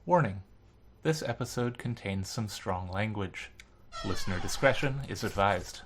Warning: this episode contains some strong language. Listener discretion is advised.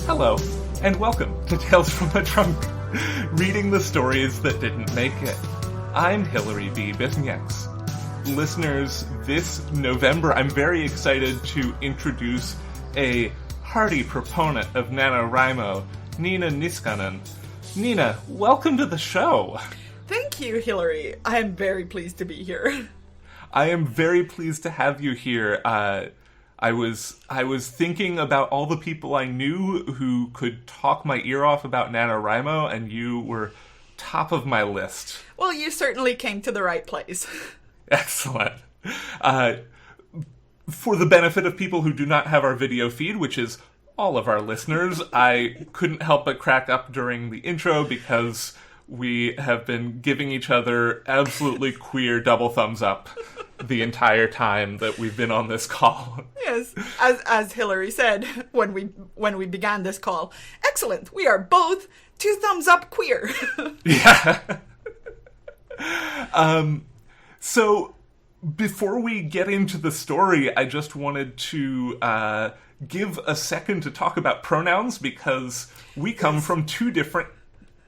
Hello, and welcome to Tales from the Trunk, reading the stories that didn't make it. I'm Hilary B. Bisnieks. Listeners, this November I'm very excited to introduce a hearty proponent of NaNoWriMo, Nina Niskanen. Nina, welcome to the show. Thank you, Hilary. I am very pleased to be here. I am very pleased to have you here. I was thinking about all the people I knew who could talk my ear off about NaNoWriMo, and you were top of my list. Well, you certainly came to the right place. Excellent. For the benefit of people who do not have our video feed, which is all of our listeners, I couldn't help but crack up during the intro because we have been giving each other absolutely queer double thumbs up the entire time that we've been on this call. Yes, as Hilary said when we began this call, excellent, we are both 2 thumbs up queer. Yeah. So before we get into the story, I just wanted to give a second to talk about pronouns, because we come from 2 different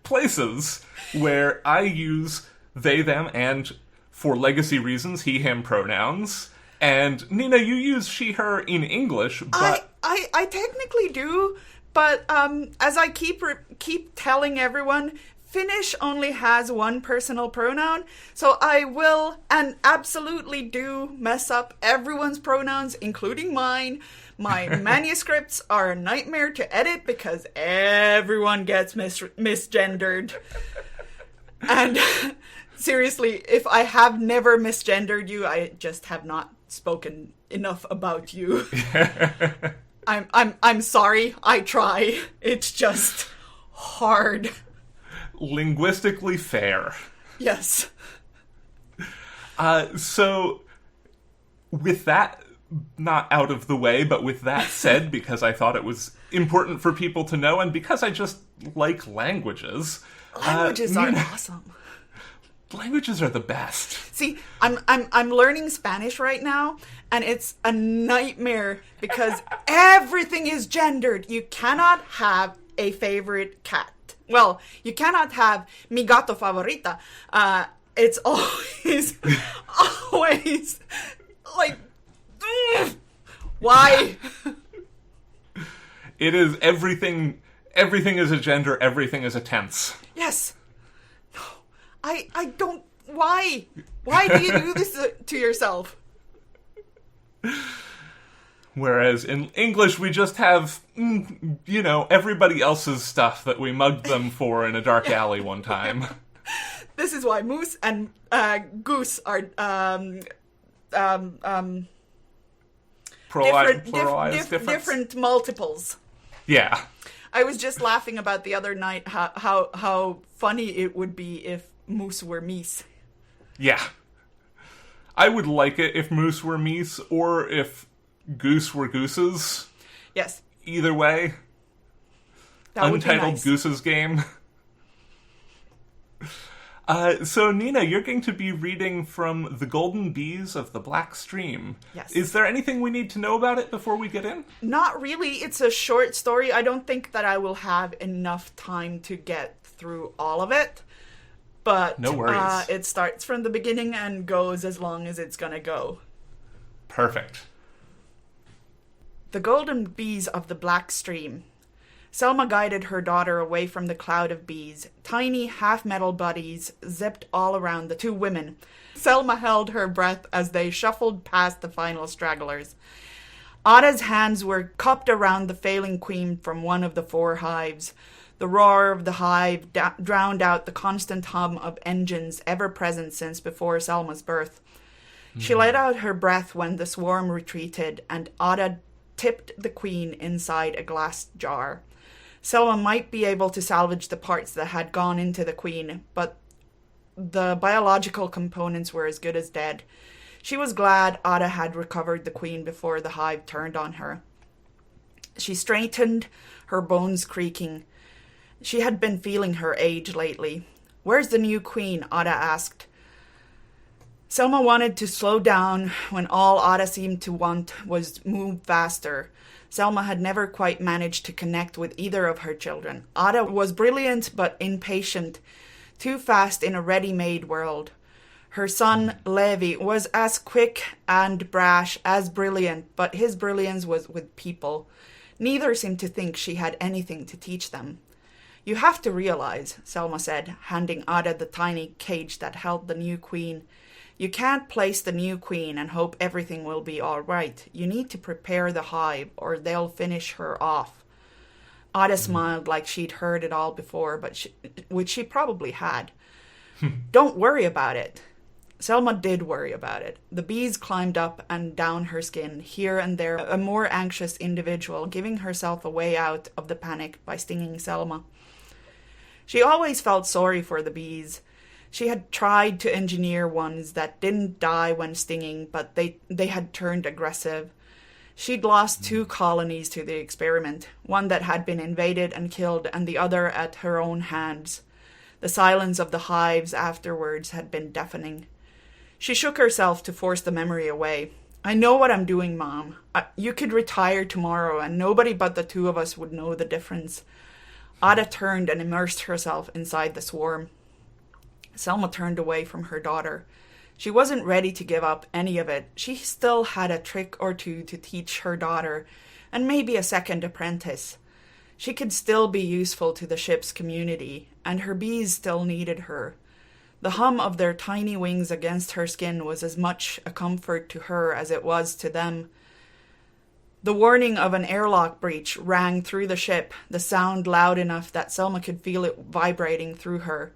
places where I use they, them, and for legacy reasons, he, him pronouns. And Nina, you use she, her in English, but I technically do, but as I keep telling everyone, Finnish only has one personal pronoun, so I will and absolutely do mess up everyone's pronouns, including mine. My manuscripts are a nightmare to edit because everyone gets misgendered. And seriously, if I have never misgendered you, I just have not spoken enough about you. I'm sorry. I try. It's just hard. Linguistically fair. Yes. So with that not out of the way, but with that said, because I thought it was important for people to know, and because I just like languages. Languages are awesome. Languages are the best. See, I'm learning Spanish right now, and it's a nightmare because everything is gendered. You cannot have a favorite cat. Well, you cannot have mi gato favorita. It's always like, why? It is everything. Everything is a gender. Everything is a tense. Yes. I don't... Why? Why do you do this to yourself? Whereas in English, we just have, everybody else's stuff that we mugged them for in a dark alley one time. This is why moose and goose are different multiples. Yeah. I was just laughing about the other night how funny it would be if moose were meese. Yeah. I would like it if moose were meese, or if goose were gooses. Yes. Either way. That would be Untitled nice. Goose's Game. So, Nina, you're going to be reading from The Golden Bees of the Black Stream. Yes. Is there anything we need to know about it before we get in? Not really. It's a short story. I don't think that I will have enough time to get through all of it. But no worries. It starts from the beginning and goes as long as it's gonna go. Perfect. The Golden Bees of the Black Stream. Selma guided her daughter away from the cloud of bees. Tiny, half-metal bodies zipped all around the 2 women. Selma held her breath as they shuffled past the final stragglers. Ada's hands were cupped around the failing queen from one of the 4 hives. The roar of the hive drowned out the constant hum of engines ever present since before Selma's birth. She let out her breath when the swarm retreated, and Ada tipped the queen inside a glass jar. Selma might be able to salvage the parts that had gone into the queen, but the biological components were as good as dead. She was glad Ada had recovered the queen before the hive turned on her. She straightened, her bones creaking. She had been feeling her age lately. "Where's the new queen?" Ada asked. Selma wanted to slow down when all Ada seemed to want was move faster. Selma had never quite managed to connect with either of her children. Ada was brilliant but impatient, too fast in a ready-made world. Her son, Levi, was as quick and brash as brilliant, but his brilliance was with people. Neither seemed to think she had anything to teach them. "You have to realize," Selma said, handing Ada the tiny cage that held the new queen. "You can't place the new queen and hope everything will be all right. You need to prepare the hive, or they'll finish her off." Ada smiled like she'd heard it all before, which she probably had. "Don't worry about it." Selma did worry about it. The bees climbed up and down her skin, here and there a more anxious individual giving herself a way out of the panic by stinging Selma. She always felt sorry for the bees. She had tried to engineer ones that didn't die when stinging, but they had turned aggressive. She'd lost 2 colonies to the experiment, one that had been invaded and killed, and the other at her own hands. The silence of the hives afterwards had been deafening. She shook herself to force the memory away. "I know what I'm doing, Mom. You could retire tomorrow, and nobody but the 2 of us would know the difference." Ada turned and immersed herself inside the swarm. Selma turned away from her daughter. She wasn't ready to give up any of it. She still had a trick or 2 to teach her daughter, and maybe a second apprentice. She could still be useful to the ship's community, and her bees still needed her. The hum of their tiny wings against her skin was as much a comfort to her as it was to them. The warning of an airlock breach rang through the ship, the sound loud enough that Selma could feel it vibrating through her.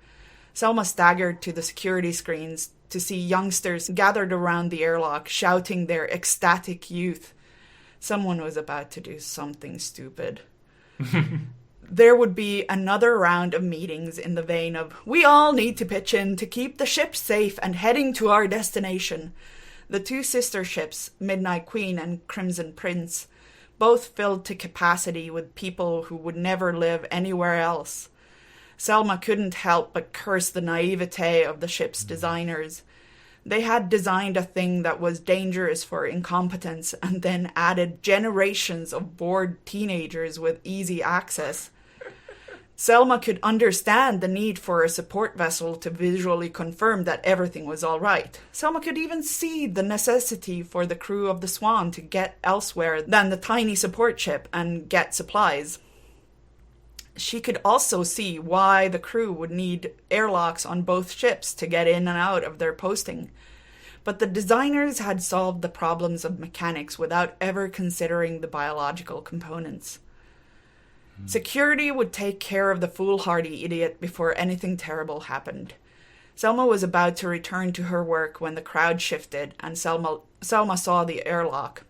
Selma staggered to the security screens to see youngsters gathered around the airlock, shouting their ecstatic youth. Someone was about to do something stupid. There would be another round of meetings in the vein of, "We all need to pitch in to keep the ship safe and heading to our destination." The 2 sister ships, Midnight Queen and Crimson Prince, both filled to capacity with people who would never live anywhere else. Selma couldn't help but curse the naivete of the ship's designers. They had designed a thing that was dangerous for incompetence and then added generations of bored teenagers with easy access. Selma could understand the need for a support vessel to visually confirm that everything was all right. Selma could even see the necessity for the crew of the Swan to get elsewhere than the tiny support ship and get supplies. She could also see why the crew would need airlocks on both ships to get in and out of their posting. But the designers had solved the problems of mechanics without ever considering the biological components. Security would take care of the foolhardy idiot before anything terrible happened. Selma was about to return to her work when the crowd shifted and Selma saw the airlock.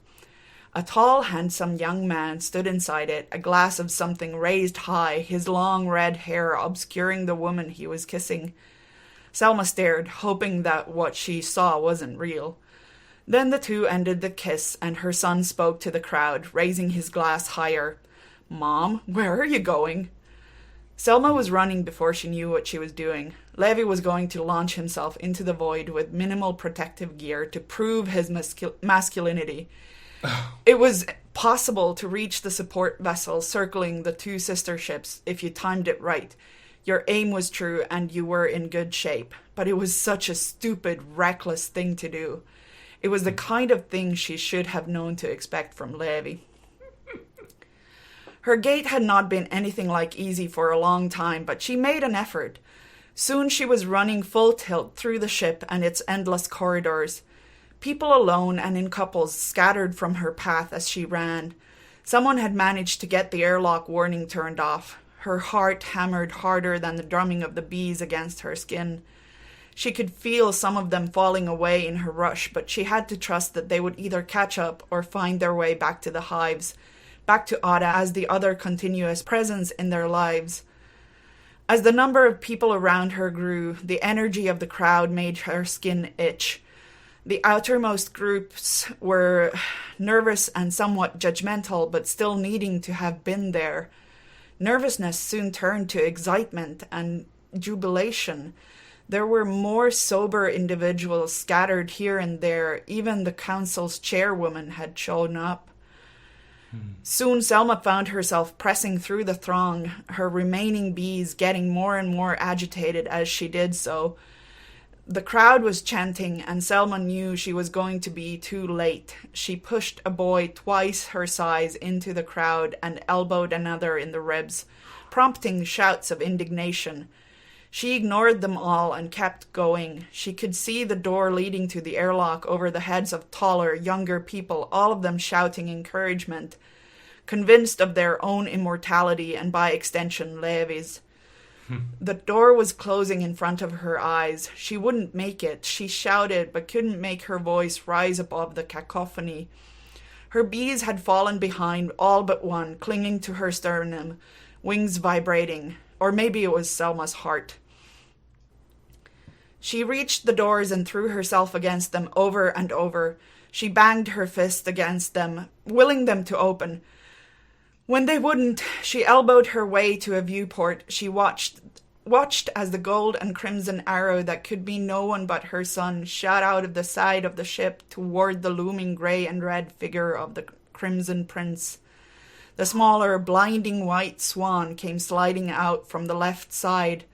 A tall, handsome young man stood inside it, a glass of something raised high, his long red hair obscuring the woman he was kissing. Selma stared, hoping that what she saw wasn't real. Then the 2 ended the kiss, and her son spoke to the crowd, raising his glass higher. "Mom, where are you going?" Selma was running before she knew what she was doing. Levi was going to launch himself into the void with minimal protective gear to prove his masculinity. It was possible to reach the support vessel circling the 2 sister ships if you timed it right. Your aim was true and you were in good shape. But it was such a stupid, reckless thing to do. It was the kind of thing she should have known to expect from Levi. Her gait had not been anything like easy for a long time, but she made an effort. Soon she was running full tilt through the ship and its endless corridors. People alone and in couples scattered from her path as she ran. Someone had managed to get the airlock warning turned off. Her heart hammered harder than the drumming of the bees against her skin. She could feel some of them falling away in her rush, but she had to trust that they would either catch up or find their way back to the hives, back to Ada as the other continuous presence in their lives. As the number of people around her grew, the energy of the crowd made her skin itch. The outermost groups were nervous and somewhat judgmental, but still needing to have been there. Nervousness soon turned to excitement and jubilation. There were more sober individuals scattered here and there. Even the council's chairwoman had shown up. Soon Selma found herself pressing through the throng, her remaining bees getting more and more agitated as she did so. The crowd was chanting, and Selma knew she was going to be too late. She pushed a boy twice her size into the crowd and elbowed another in the ribs, prompting shouts of indignation. She ignored them all and kept going. She could see the door leading to the airlock over the heads of taller, younger people, all of them shouting encouragement, convinced of their own immortality and, by extension, Levi's. The door was closing in front of her eyes. She wouldn't make it. She shouted, but couldn't make her voice rise above the cacophony. Her bees had fallen behind, all but one, clinging to her sternum, wings vibrating. Or maybe it was Selma's heart. She reached the doors and threw herself against them over and over. She banged her fist against them, willing them to open. When they wouldn't, she elbowed her way to a viewport. She watched as the gold and crimson arrow that could be no one but her son shot out of the side of the ship toward the looming grey and red figure of the Crimson Prince. The smaller, blinding white swan came sliding out from the left side.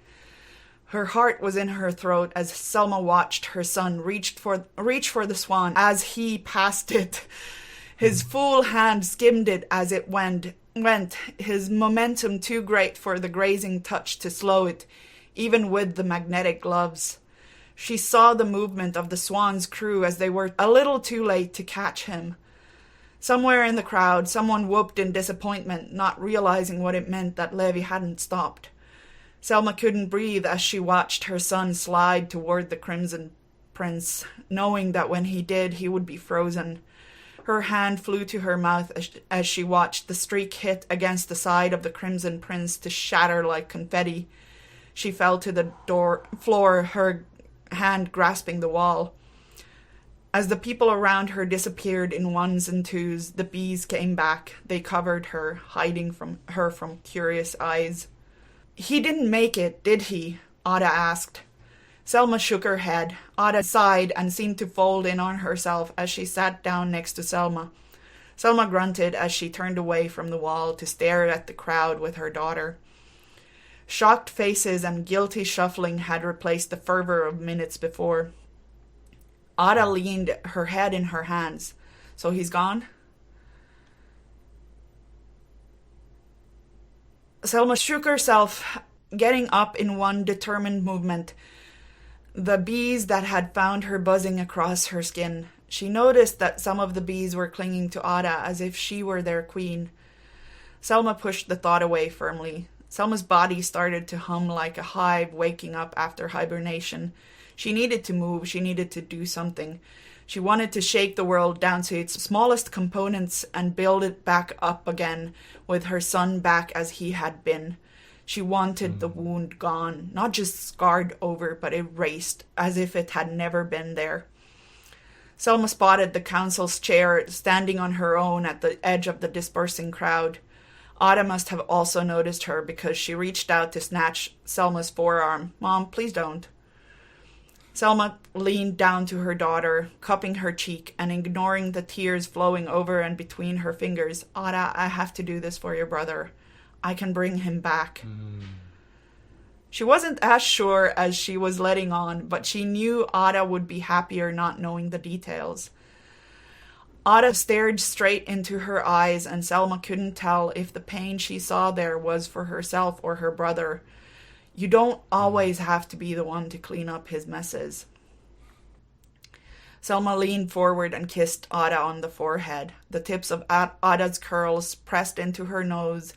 Her heart was in her throat as Selma watched her son reach for the swan as he passed it. His full hand skimmed it as it went, his momentum too great for the grazing touch to slow it, even with the magnetic gloves. She saw the movement of the swan's crew as they were a little too late to catch him. Somewhere in the crowd, someone whooped in disappointment, not realizing what it meant that Levi hadn't stopped. Selma couldn't breathe as she watched her son slide toward the Crimson Prince, knowing that when he did, he would be frozen. Her hand flew to her mouth as she watched the streak hit against the side of the Crimson Prince to shatter like confetti. She fell to the floor, her hand grasping the wall. As the people around her disappeared in ones and twos, the bees came back. They covered her, hiding from curious eyes. "He didn't make it, did he?" Ada asked. Selma shook her head. Ada sighed and seemed to fold in on herself as she sat down next to Selma. Selma grunted as she turned away from the wall to stare at the crowd with her daughter. Shocked faces and guilty shuffling had replaced the fervor of minutes before. Ada leaned her head in her hands. "So he's gone?" Selma shook herself, getting up in one determined movement, the bees that had found her buzzing across her skin. She noticed that some of the bees were clinging to Ada as if she were their queen. Selma pushed the thought away firmly. Selma's body started to hum like a hive waking up after hibernation. She needed to move. She needed to do something. She wanted to shake the world down to its smallest components and build it back up again, with her son back as he had been. She wanted the wound gone, not just scarred over, but erased, as if it had never been there. Selma spotted the council's chair standing on her own at the edge of the dispersing crowd. Ada must have also noticed her because she reached out to snatch Selma's forearm. "Mom, please don't." Selma leaned down to her daughter, cupping her cheek and ignoring the tears flowing over and between her fingers. "Ada, I have to do this for your brother. I can bring him back." She wasn't as sure as she was letting on, but she knew Ada would be happier not knowing the details. Ada stared straight into her eyes, and Selma couldn't tell if the pain she saw there was for herself or her brother. You don't always have to be the one to clean up his messes. Selma leaned forward and kissed Ada on the forehead. The tips of Ada's curls pressed into her nose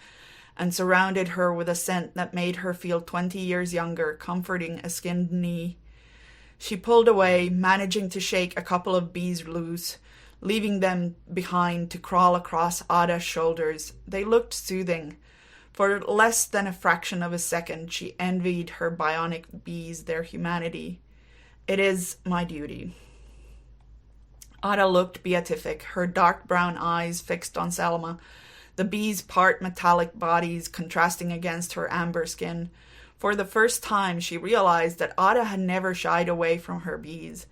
and surrounded her with a scent that made her feel 20 years younger, comforting a skinned knee. She pulled away, managing to shake a couple of bees loose, leaving them behind to crawl across Ada's shoulders. They looked soothing. For less than a fraction of a second, she envied her bionic bees their humanity. It is my duty. Ada looked beatific, her dark brown eyes fixed on Selma, the bees' part metallic bodies contrasting against her amber skin. For the first time, she realized that Ada had never shied away from her bees.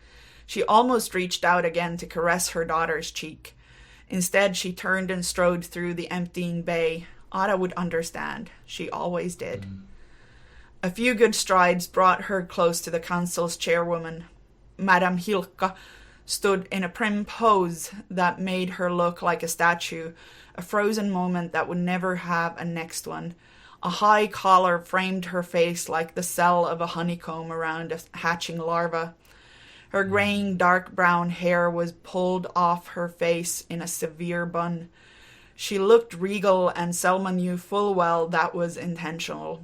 She almost reached out again to caress her daughter's cheek. Instead, she turned and strode through the emptying bay. Ada would understand. She always did. A few good strides brought her close to the council's chairwoman. Madame Hilka stood in a prim pose that made her look like a statue, a frozen moment that would never have a next one. A high collar framed her face like the cell of a honeycomb around a hatching larva. Her graying dark brown hair was pulled off her face in a severe bun. She looked regal, and Selma knew full well that was intentional.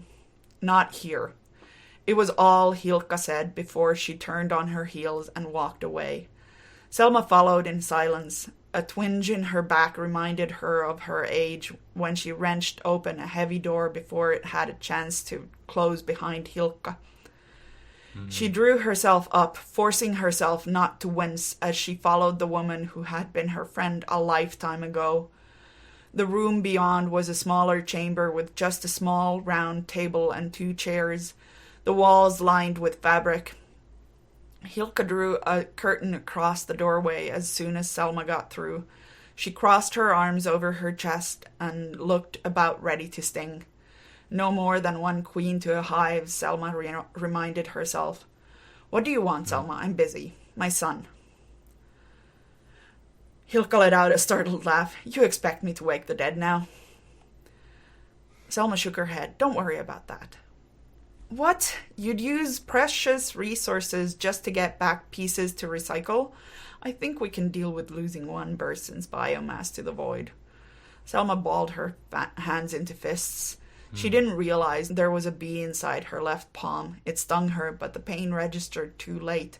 Not here. It was all Hilka said before she turned on her heels and walked away. Selma followed in silence. A twinge in her back reminded her of her age when she wrenched open a heavy door before it had a chance to close behind Hilka. She drew herself up, forcing herself not to wince as she followed the woman who had been her friend a lifetime ago. The room beyond was a smaller chamber with just a small round table and 2 chairs, the walls lined with fabric. Hilka drew a curtain across the doorway as soon as Selma got through. She crossed her arms over her chest and looked about ready to sting. No more than one queen to a hive, Selma reminded herself. What do you want, Selma? I'm busy. My son. Hilka let out a startled laugh. You expect me to wake the dead now? Selma shook her head. Don't worry about that. What? You'd use precious resources just to get back pieces to recycle? I think we can deal with losing one person's biomass to the void. Selma balled her hands into fists. She didn't realize there was a bee inside her left palm. It stung her, but the pain registered too late.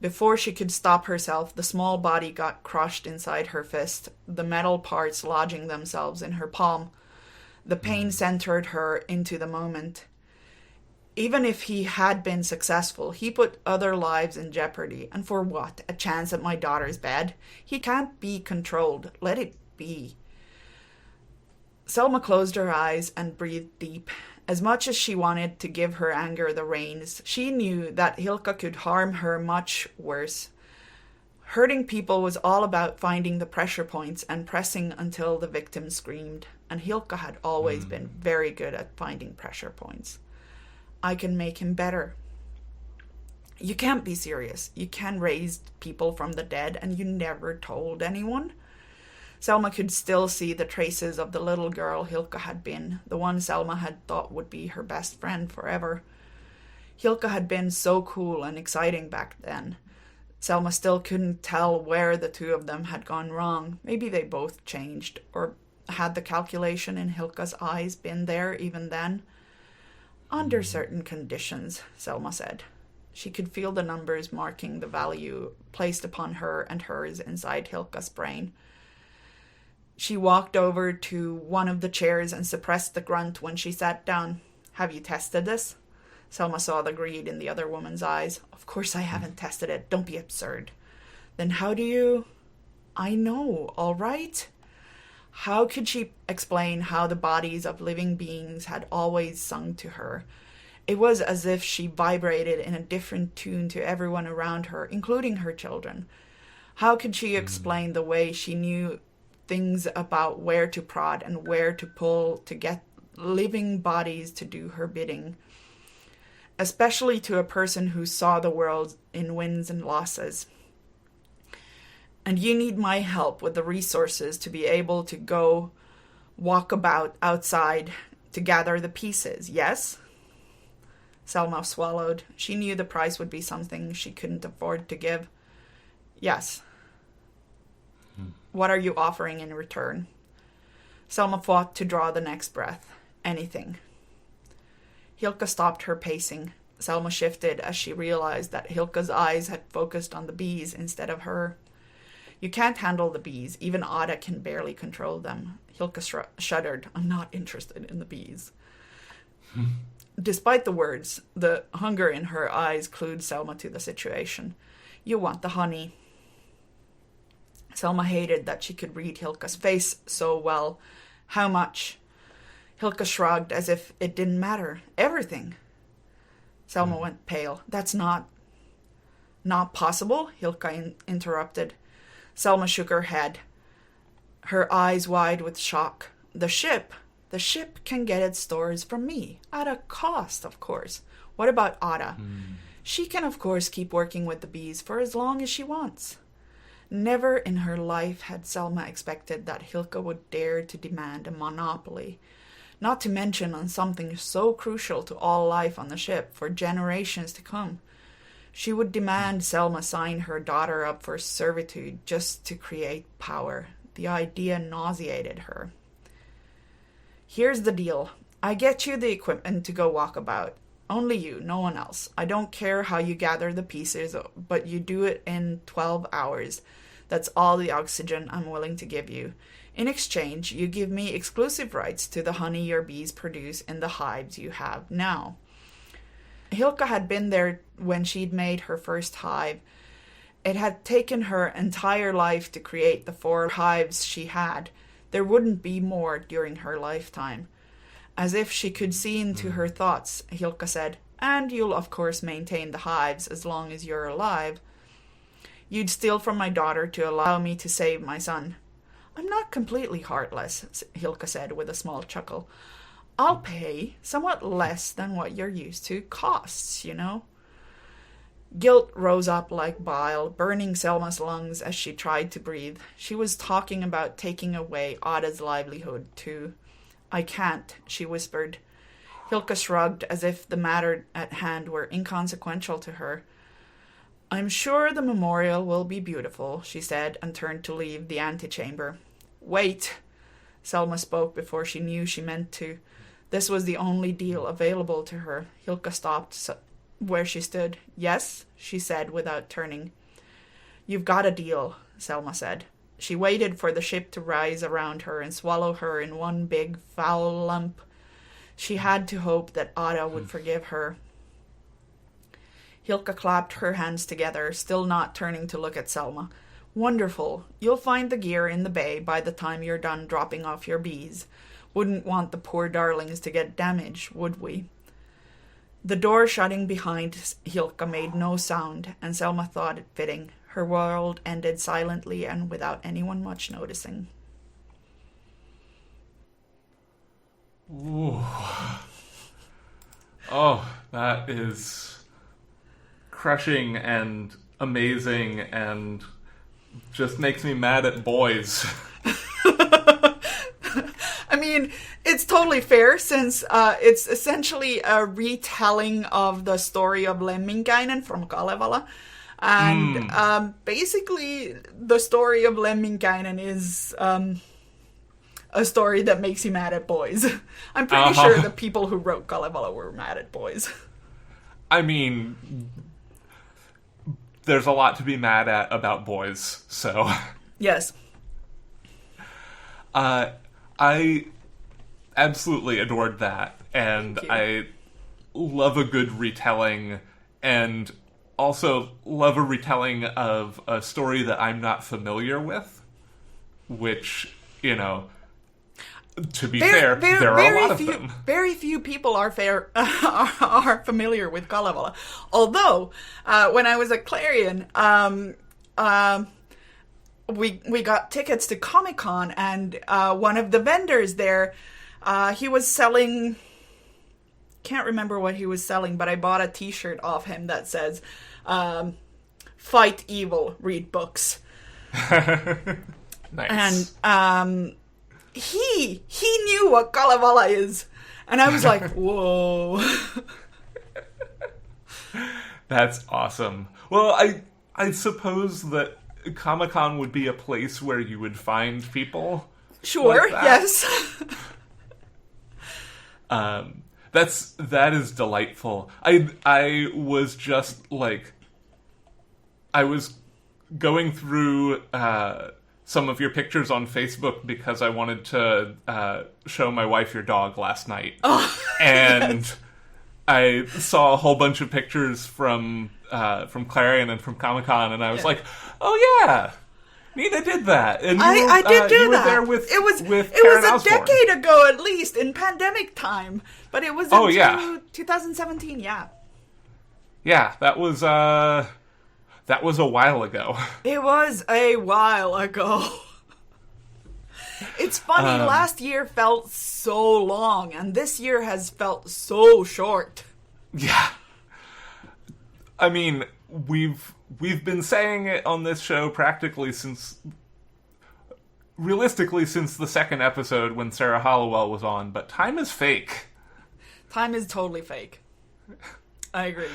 Before she could stop herself, the small body got crushed inside her fist, the metal parts lodging themselves in her palm. The pain centered her into the moment. Even if he had been successful, he put other lives in jeopardy. And for what? A chance at my daughter's bed? He can't be controlled. Let it be. Selma closed her eyes and breathed deep. As much as she wanted to give her anger the reins, she knew that Hilka could harm her much worse. Hurting people was all about finding the pressure points and pressing until the victim screamed. And Hilka had always been very good at finding pressure points. I can make him better. You can't be serious. You can raise people from the dead, and you never told anyone? Selma could still see the traces of the little girl Hilka had been, the one Selma had thought would be her best friend forever. Hilka had been so cool and exciting back then. Selma still couldn't tell where the two of them had gone wrong. Maybe they both changed, or had the calculation in Hilka's eyes been there even then? Under certain conditions, Selma said. She could feel the numbers marking the value placed upon her and hers inside Hilka's brain. She walked over to one of the chairs and suppressed the grunt when she sat down. Have you tested this? Selma saw the greed in the other woman's eyes. Of course I haven't tested it. Don't be absurd. Then how do you... I know, all right? How could she explain how the bodies of living beings had always sung to her? It was as if she vibrated in a different tune to everyone around her, including her children. How could she explain the way she knew things about where to prod and where to pull to get living bodies to do her bidding? Especially to a person who saw the world in wins and losses. And you need my help with the resources to be able to go walk about outside to gather the pieces, yes? Selma swallowed. She knew the price would be something she couldn't afford to give. Yes. What are you offering in return? Selma fought to draw the next breath. Anything. Hilka stopped her pacing. Selma shifted as she realized that Hilka's eyes had focused on the bees instead of her. You can't handle the bees. Even Ada can barely control them. Hilka shuddered. I'm not interested in the bees. Despite the words, the hunger in her eyes clued Selma to the situation. You want the honey. Selma hated that she could read Hilka's face so well. How much? Hilka shrugged as if it didn't matter. Everything. Selma went pale. That's not possible, Hilka interrupted. Selma shook her head, her eyes wide with shock. The ship can get its stores from me, at a cost, of course. What about Ada? She can, of course, keep working with the bees for as long as she wants. Never in her life had Selma expected that Hilka would dare to demand a monopoly, not to mention on something so crucial to all life on the ship for generations to come. She would demand Selma sign her daughter up for servitude just to create power. The idea nauseated her. Here's the deal. I get you the equipment to go walk about. Only you, no one else. I don't care how you gather the pieces, but you do it in 12 hours. That's all the oxygen I'm willing to give you. In exchange, you give me exclusive rights to the honey your bees produce in the hives you have now. Hilka had been there when she'd made her first hive. It had taken her entire life to create the 4 hives she had. There wouldn't be more during her lifetime. As if she could see into her thoughts, Hilka said, and you'll of course maintain the hives as long as you're alive. You'd steal from my daughter to allow me to save my son. I'm not completely heartless, Hilka said with a small chuckle. I'll pay somewhat less than what you're used to. Costs, you know. Guilt rose up like bile, burning Selma's lungs as she tried to breathe. She was talking about taking away Ada's livelihood, too. I can't, she whispered. Hilka shrugged as if the matter at hand were inconsequential to her. I'm sure the memorial will be beautiful, she said, and turned to leave the antechamber. Wait, Selma spoke before she knew she meant to. This was the only deal available to her. Hilka stopped where she stood. Yes, she said without turning. You've got a deal, Selma said. She waited for the ship to rise around her and swallow her in one big foul lump. She had to hope that Ada would forgive her. Hilka clapped her hands together, still not turning to look at Selma. Wonderful. You'll find the gear in the bay by the time you're done dropping off your bees. Wouldn't want the poor darlings to get damaged, would we? The door shutting behind Hilka made no sound, and Selma thought it fitting. Her world ended silently and without anyone much noticing. Ooh. Oh, that is crushing and amazing and just makes me mad at boys. I mean, it's totally fair since it's essentially a retelling of the story of Lemminkäinen from Kalevala. And basically, the story of Lemminkäinen is a story that makes you mad at boys. I'm pretty sure the people who wrote Kalevala were mad at boys. I mean, there's a lot to be mad at about boys, so... Yes. I absolutely adored that, and I love a good retelling, and also love a retelling of a story that I'm not familiar with, which, you know, to be fair, there are a lot of them. Very few people are familiar with Kalevala. Although, when I was at Clarion, we got tickets to Comic-Con, and one of the vendors there, he was selling... Can't remember what he was selling, but I bought a t-shirt off him that says, fight evil, read books. Nice. And he knew what Kalevala is. And I was like, whoa. That's awesome. Well, I suppose that Comic-Con would be a place where you would find people. Sure, like that. yes. That is delightful. I was just like, I was going through some of your pictures on Facebook because I wanted to show my wife your dog last night. Oh, and yes. I saw a whole bunch of pictures from Clarion and from Comic-Con, and I was like, oh yeah, Nina did that. And I did do you were that. there with it was Karen a Osborne. decade ago at least, in pandemic time. But it was in 2017, yeah. Yeah, that was a while ago. It was a while ago. It's funny, last year felt so long, and this year has felt so short. Yeah. I mean, we've been saying it on this show realistically since the second episode when Sarah Hollowell was on, but time is fake. Time is totally fake. I agree.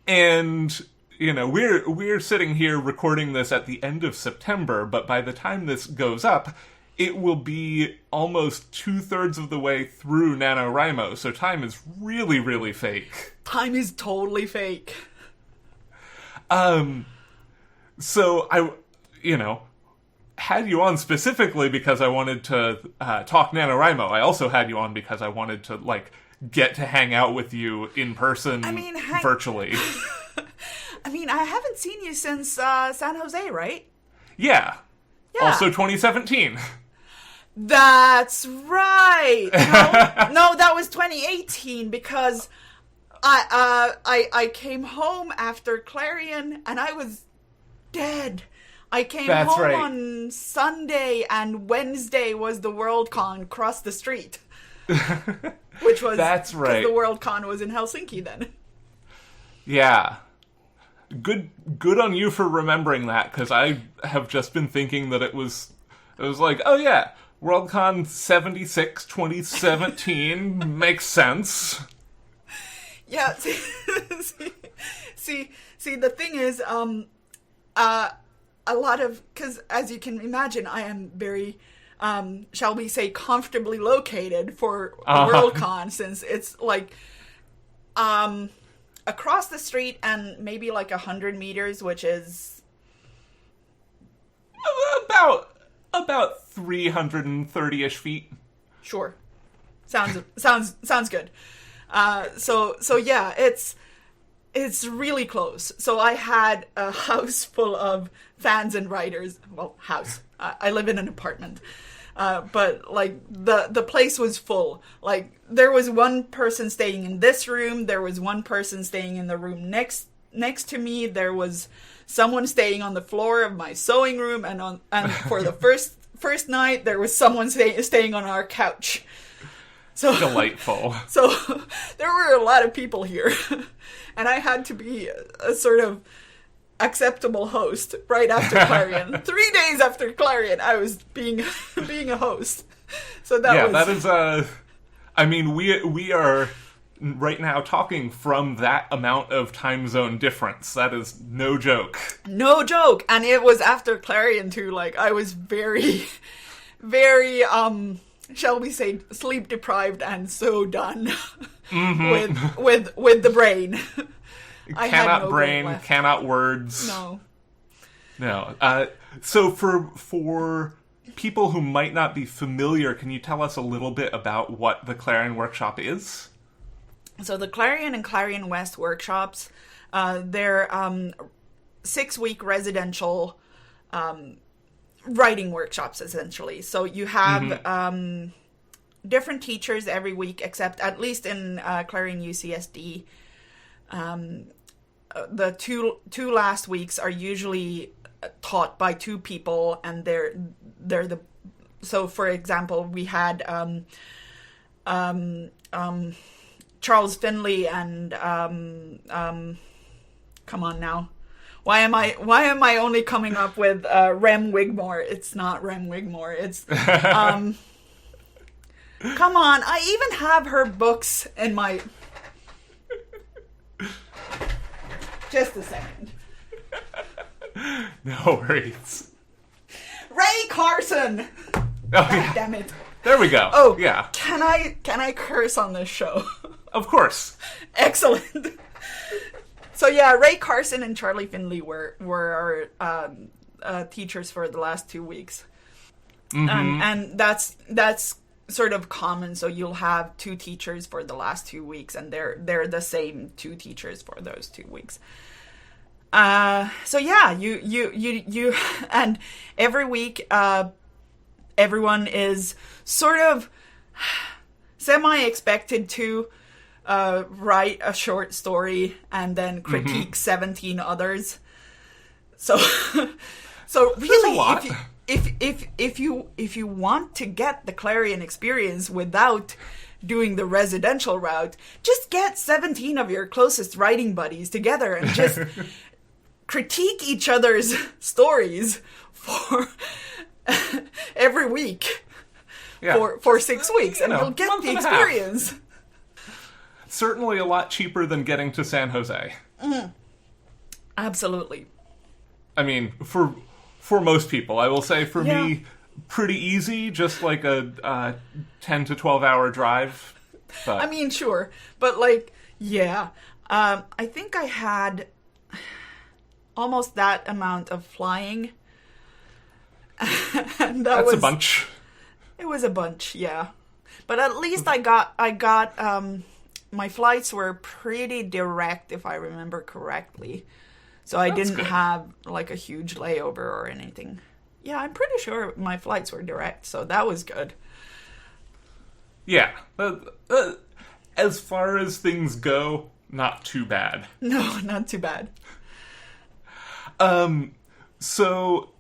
And you know, we're sitting here recording this at the end of September, but by the time this goes up, it will be almost 2/3 of the way through NaNoWriMo, so time is really, really fake. Time is totally fake. So I, had you on specifically because I wanted to talk NaNoWriMo. I also had you on because I wanted to, get to hang out with you in person, virtually. I mean, I haven't seen you since San Jose, right? Yeah. Also 2017. That's right. No, that was 2018 because I came home after Clarion and I was dead. I came home on Sunday and Wednesday was the Worldcon across the street. Which was That's right. Because the Worldcon was in Helsinki then. Yeah. Good on you for remembering that, because I have just been thinking that it was like, oh yeah, Worldcon 76 2017 makes sense. Yeah, see, the thing is, a lot of, because as you can imagine, I am very, shall we say, comfortably located for Worldcon, since it's across the street and maybe 100 meters, which is about 330-ish feet. Sure, sounds good. So yeah, it's really close. So I had a house full of fans and writers. Well, house. I live in an apartment. But the place was full. There was one person staying in this room. There was one person staying in the room next to me. There was someone staying on the floor of my sewing room, and for the first night there was someone staying on our couch. So delightful. So there were a lot of people here, and I had to be a sort of acceptable host right after Clarion. 3 days after Clarion, I was being a host. So that is. I mean, we are right now talking from that amount of time zone difference. That is no joke. No joke, and it was after Clarion too. I was very, very shall we say, sleep deprived and so done with the brain. Cannot brain, cannot words. No. So for people who might not be familiar, can you tell us a little bit about what the Clarion Workshop is? So the Clarion and Clarion West workshops, they're 6-week residential writing workshops, essentially. So you have different teachers every week, except at least in Clarion UCSD. The two last weeks are usually taught by two people, and they're the. So, for example, we had Charles Finley and come on now. Why am I only coming up with Rem Wigmore? It's not Rem Wigmore. It's come on. I even have her books in my. Just a second. No worries. Ray Carson! Oh, yeah. Damn it. There we go. Oh, yeah. Can I curse on this show? Of course. Excellent. So yeah, Ray Carson and Charlie Finley were our teachers for the last 2 weeks, and that's sort of common. So you'll have 2 teachers for the last 2 weeks, and they're the same 2 teachers for those 2 weeks. So yeah, you and every week, everyone is sort of semi-expected to write a short story and then critique 17 others. So really, if you want to get the Clarion experience without doing the residential route, just get 17 of your closest writing buddies together and just critique each other's stories for every week for 6 weeks, and you'll get the experience. Certainly a lot cheaper than getting to San Jose. Absolutely. I mean, for most people, I will say for me, pretty easy, just like a 10 to 12 hour drive. But. I mean, sure, but like, I think I had almost that amount of flying. And That's a bunch. It was a bunch, yeah. But at least I got my flights were pretty direct, if I remember correctly. So I didn't have like a huge layover or anything. Yeah, I'm pretty sure my flights were direct, so that was good. Yeah. As far as things go, not too bad. No, not too bad. So,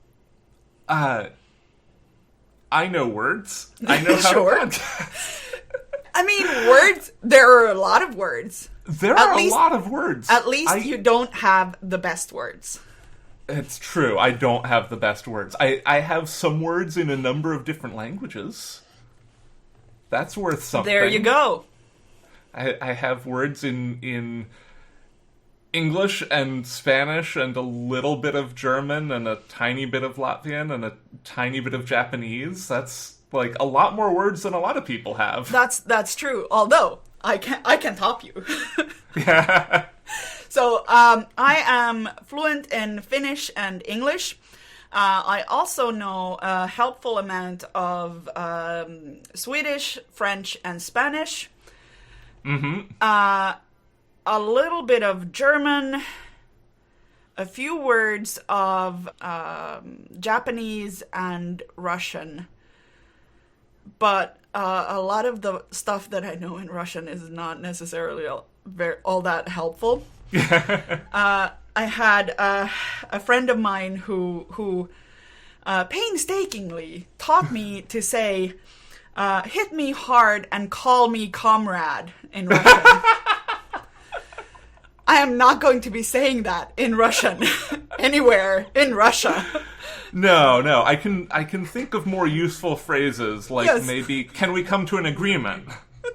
I know words. I know how to podcast. I mean, words, there are a lot of words. There are a lot of words. At least you don't have the best words. It's true. I don't have the best words. I have some words in a number of different languages. That's worth something. There you go. I have words in English and Spanish and a little bit of German and a tiny bit of Latvian and a tiny bit of Japanese. That's like a lot more words than a lot of people have. That's true. Although I can top you. Yeah. So I am fluent in Finnish and English. I also know a helpful amount of Swedish, French, and Spanish. A little bit of German, a few words of Japanese and Russian. But a lot of the stuff that I know in Russian is not necessarily all that helpful. I had a friend of mine who painstakingly taught me to say, hit me hard and call me comrade in Russian. I am not going to be saying that in Russian anywhere in Russia. No. I can think of more useful phrases, like maybe, can we come to an agreement?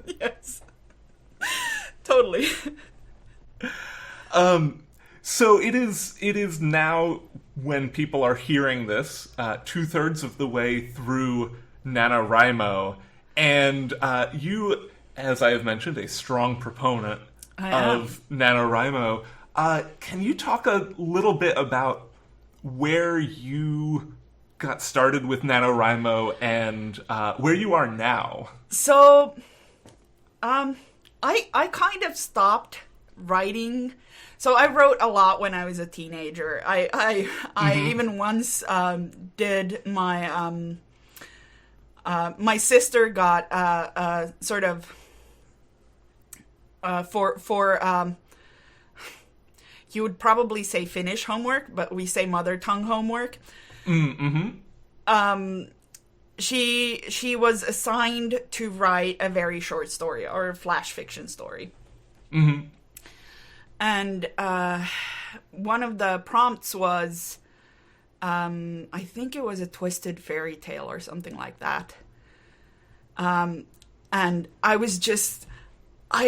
Yes. Totally. So it is now, when people are hearing this, 2/3 of the way through NaNoWriMo, and you, as I have mentioned, a strong proponent of NaNoWriMo. Can you talk a little bit about where you got started with NaNoWriMo and where you are now? So, I kind of stopped writing. So I wrote a lot when I was a teenager. I even once did my my sister got sort of for you would probably say Finnish homework, but we say mother tongue homework. She was assigned to write a very short story or a flash fiction story. And one of the prompts was, I think it was a twisted fairy tale or something like that. And I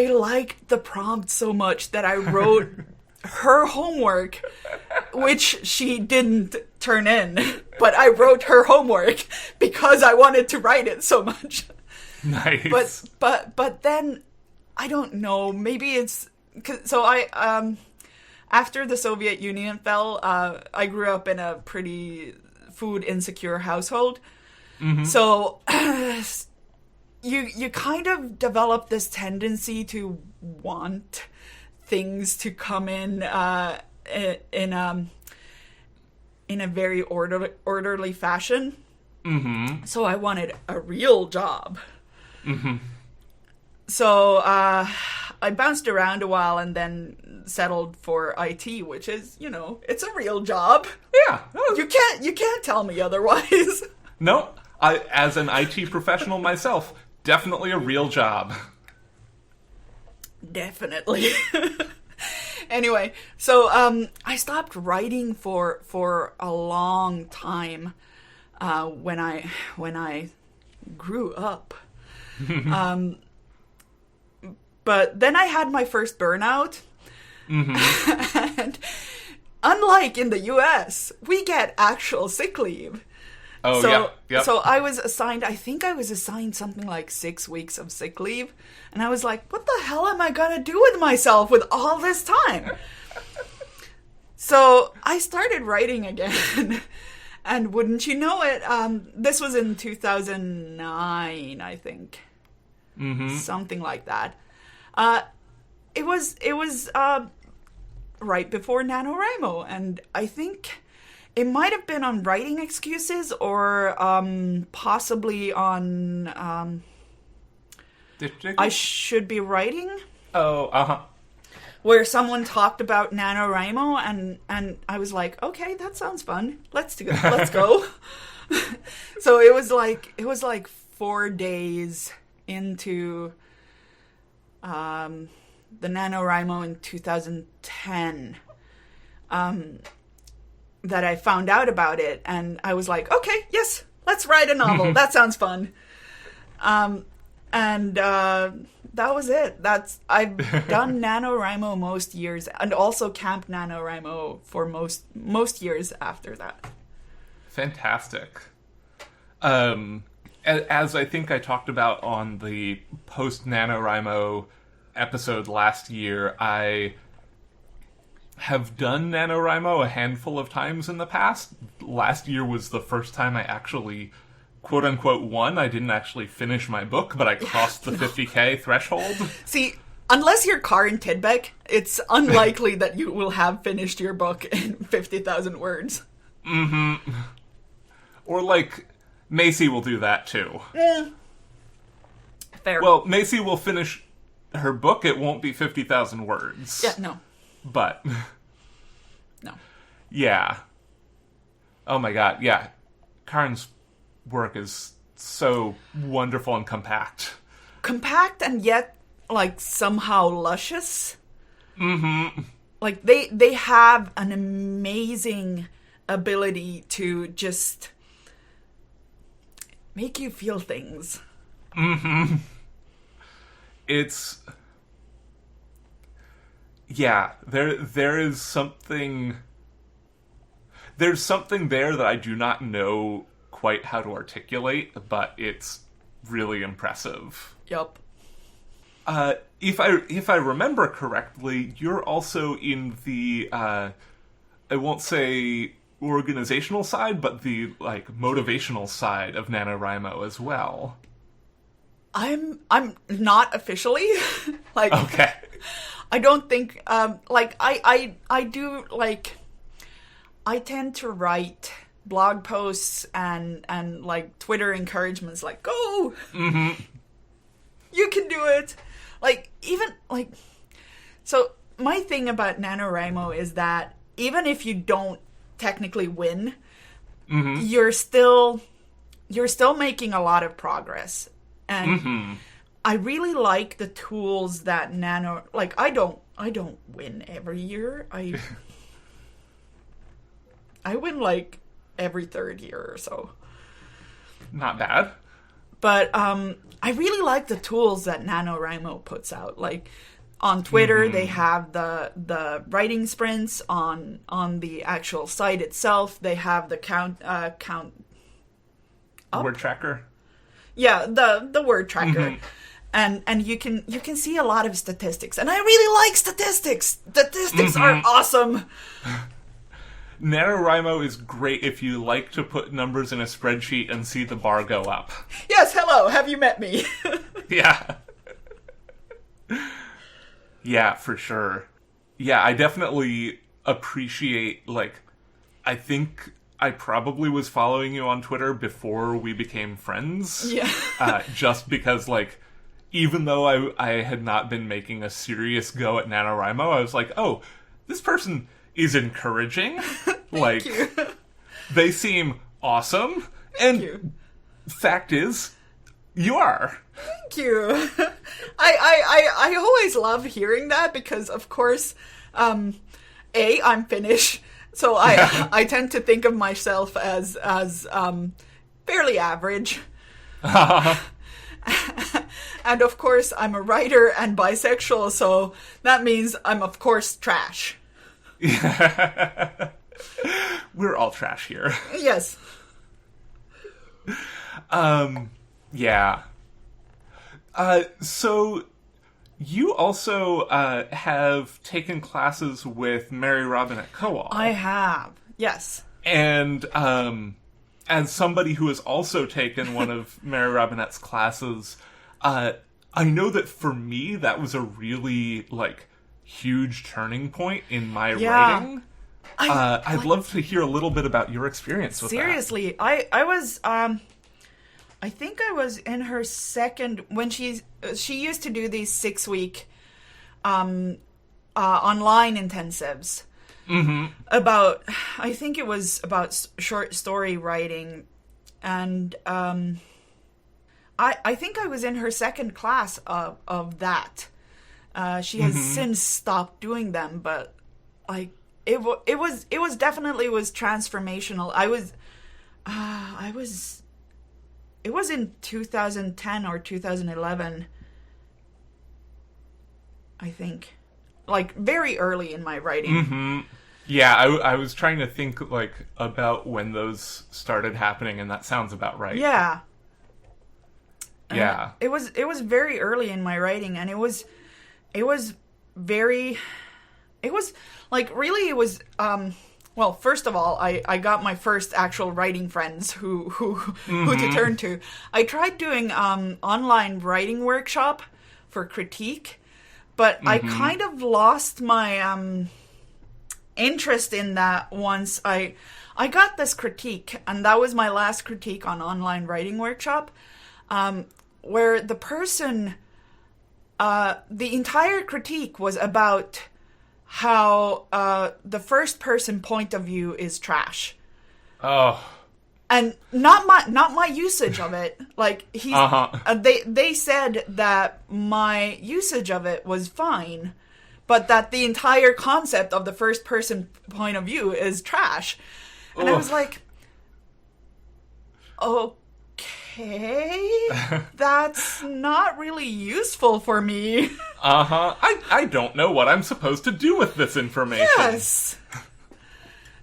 liked the prompt so much that I wrote her homework, which she didn't turn in, but I wrote her homework because I wanted to write it so much. Nice. But then I don't know, maybe it's so I after the Soviet Union fell, I grew up in a pretty food insecure household. Mm-hmm. So you kind of develop this tendency to want things to come in a very orderly fashion. Mm-hmm. So I wanted a real job. Mm-hmm. So I bounced around a while and then settled for IT, which is, it's a real job. Yeah. You can't tell me otherwise. No, I, as an IT professional myself, definitely a real job. Definitely. Anyway, so I stopped writing for a long time when I grew up. But then I had my first burnout. Mm-hmm. And unlike in the US, we get actual sick leave. Oh, so, yeah. Yep. So I was assigned something like 6 weeks of sick leave. And I was like, what the hell am I going to do with myself with all this time? So I started writing again. And wouldn't you know it, this was in 2009, I think. Mm-hmm. Something like that. It was right before NaNoWriMo, and I think it might have been on writing excuses or possibly on I should be writing. Oh, uh-huh. Where someone talked about NaNoWriMo, and I was like, okay, that sounds fun. Let's go. So it was like 4 days into the NaNoWriMo in 2010 that I found out about it, and I was like, okay, yes, let's write a novel. That sounds fun. And that was it. I've done NaNoWriMo most years, and also Camp NaNoWriMo for most years after that. Fantastic. As I think I talked about on the post NaNoWriMo episode last year, I have done NaNoWriMo a handful of times in the past. Last year was the first time I actually, quote-unquote, won. I didn't actually finish my book, but I crossed the 50K threshold. See, unless you're Karin Tidbeck, it's unlikely that you will have finished your book in 50,000 words. Mm-hmm. Or, Macy will do that, too. Fair. Well, Macy will finish her book. It won't be 50,000 words. Yeah, no. But. No. Yeah. Oh my god, yeah. Karin's work is so wonderful and compact. Compact and yet, somehow luscious. Mm-hmm. They have an amazing ability to just make you feel things. Mm-hmm. It's... Yeah, there is something... There's something there that I do not know quite how to articulate, but it's really impressive. Yup. If I remember correctly, you're also in the, I won't say organizational side, but the, motivational side of NaNoWriMo as well. I'm not officially. Okay. I don't think, I do, I tend to write blog posts and Twitter encouragements go! Mm-hmm. You can do it! So my thing about NaNoWriMo is that even if you don't technically win, mm-hmm. you're still making a lot of progress. And mm-hmm. I really like the tools that I don't win every year. I win every third year or so. Not bad. But I really like the tools that NaNoWriMo puts out. On Twitter, they have the writing sprints. On the actual site itself, they have the count up. Word tracker. Yeah, the word tracker. And you can see a lot of statistics. And I really like statistics. Statistics are awesome. NaNoWriMo is great if you like to put numbers in a spreadsheet and see the bar go up. Yes, hello, have you met me? Yeah. Yeah, for sure. Yeah, I definitely appreciate, like, I think I probably was following you on Twitter before we became friends. Yeah. Just because, like, even though I had not been making a serious go at NaNoWriMo, I was like, oh, this person is encouraging. Like, you. They seem awesome. Thank you. Fact is, you are. Thank you. I always love hearing that because, of course, I'm Finnish, so I tend to think of myself as fairly average. And of course, I'm a writer and bisexual, so that means I'm, of course, trash. We're all trash here. Yes. Yeah. So you also have taken classes with Mary Robinette Kowal. I have, yes. And as somebody who has also taken one of Mary Robinette's classes, I know that for me that was a really, like, huge turning point in my writing. I'd love to hear a little bit about your experience with seriously, that. I was, I think I was in her second, when she used to do these 6-week online intensives. About, I think it was about short story writing, and I think I was in her second class of that. She has since stopped doing them, but like it was definitely transformational. It was in 2010 or 2011, I think. Like, very early in my writing. Yeah, I was trying to think, like, about when those started happening, and that sounds about right. Yeah. Yeah. It was very early in my writing, and it was well, first of all, I got my first actual writing friends who to turn to. I tried doing online writing workshop for critique, but I kind of lost my interest in that once I got this critique, and that was my last critique on online writing workshop, where the person, the entire critique was about how the first person point of view is trash. Oh. And not my usage of it. Like, they said that my usage of it was fine, but that the entire concept of the first person point of view is trash. And I was like, okay, that's not really useful for me. I don't know what I'm supposed to do with this information. Yes.